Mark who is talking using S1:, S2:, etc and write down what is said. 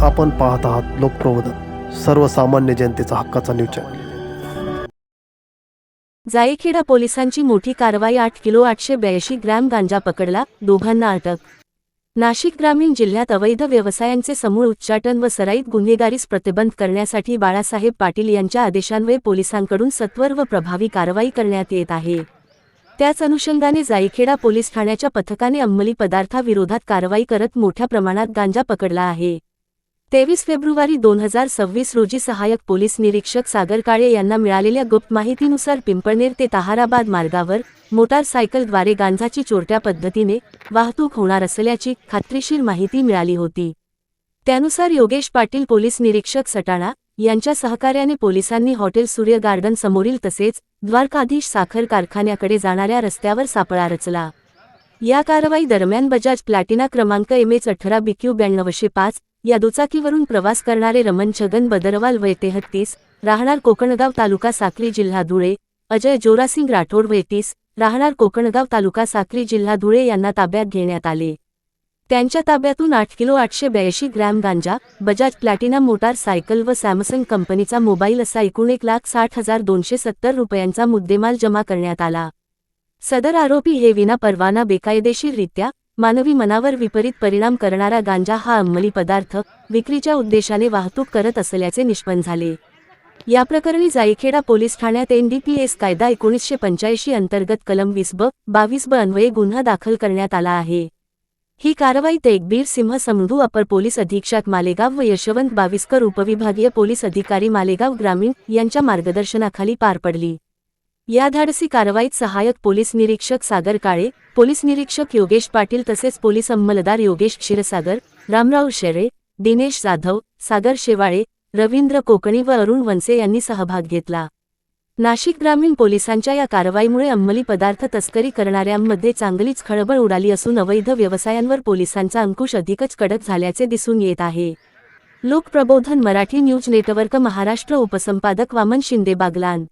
S1: आपण पाहत आहात लोकप्रबोधन, सर्वसामान्य जनतेचा हक्काचा न्यूज चॅनल।
S2: जायखेडा पोलिसांची मोठी कारवाई। 8 किलो 882 ग्रॅम गांजा पकडला, दोघांना अटक। नाशिक ग्रामीण जिल्ह्यात अवैध व्यवसायांचे समूळ उच्चाटन व सराईत गुन्हेगारीस प्रतिबंध करण्यासाठी बाळासाहेब पाटील यांच्या आदेशान्वये पोलिसांकडून सत्वर व प्रभावी कारवाई करण्यात येत आहे। त्याच अनुषंगाने जायखेडा पोलीस ठाण्याच्या पथकाने अंमली पदार्थाविरोधात कारवाई करत मोठ्या प्रमाणात गांजा पकडला आहे। 23 फेब्रुवारी 2026 रोजी सहाय्यक पोलीस निरीक्षक सागर काळे यांना मिळालेल्या गुप्त माहितीनुसार पिंपळनेर ते ताहाराबाद मार्गावर मोटारसायकलद्वारे गांजाची चोरट्या पद्धतीने वाहतूक होणार असल्याची खात्रीशीर माहिती मिळाली होती। त्यानुसार योगेश पाटील पोलीस निरीक्षक सटाणा यांच्या सहकार्याने पोलिसांनी हॉटेल सूर्य गार्डन समोरील तसेच द्वारकाधीश साखर कारखान्याकडे जाणाऱ्या रस्त्यावर सापळा रचला। या कारवाई दरम्यान बजाज प्लॅटिना क्रमांक MH 18BQ 9205 या दुचाकीवरून प्रवास करणारे रमण छगन बदरवाल वय 33, राहणार कोकणगाव तालुका साक्री जिल्हा धुळे, अजय जोरासिंग राठोड वय 30, राहणार कोकणगाव तालुका साक्री जिल्हा धुळे यांना ताब्यात घेण्यात आले। त्यांच्या ताब्यातून 8 किलो 882 ग्रॅम गांजा, बजाज प्लॅटिना मोटार सायकल व सॅमसंग कंपनीचा मोबाईल असा एकूण 1,60,270 रुपयांचा मुद्देमाल जमा करण्यात आला। सदर आरोपी हे विना परवाना बेकायदेशीररित्या मानवी मनावर विपरीत परिणाम करणारा गांजा हा अंमली पदार्थ विक्रीच्या उद्देशाने वाहतूक करत असल्याचे निष्पन्न झाले। या प्रकरणी जायखेडा पोलीस ठाण्यात NDPS कायदा 1985 अंतर्गत कलम 20B 22B अन्वये गुन्हा दाखल करण्यात आला आहे। ही कारवाई तेगबीर सिंह समधू अपर पोलीस अधीक्षक मालेगाव व यशवंत बाविस्कर उपविभागीय पोलीस अधिकारी मालेगाव ग्रामीण यांच्या मार्गदर्शनाखाली पार पडली। या धाडसी कारवाईत सहाय्यक पोलीस निरीक्षक सागर काळे, पोलीस निरीक्षक योगेश पाटील तसेच पोलीस अंमलदार योगेश क्षीरसागर, रामराव शेरे, दिनेश जाधव, सागर शेवाळे, रवींद्र कोकणी व अरुण वनसे यांनी सहभाग घेतला। नाशिक ग्रामीण पोलिसांच्या या कारवाईमुळे अंमली पदार्थ तस्करी करणाऱ्यांमध्ये चांगलीच खळबळ उडाली असून अवैध व्यवसायांवर पोलिसांचा अंकुश अधिकच कडक झाल्याचे दिसून येत आहे। लोकप्रबोधन मराठी न्यूज नेटवर्क महाराष्ट्र उपसंपादक वामन शिंदे बागलान।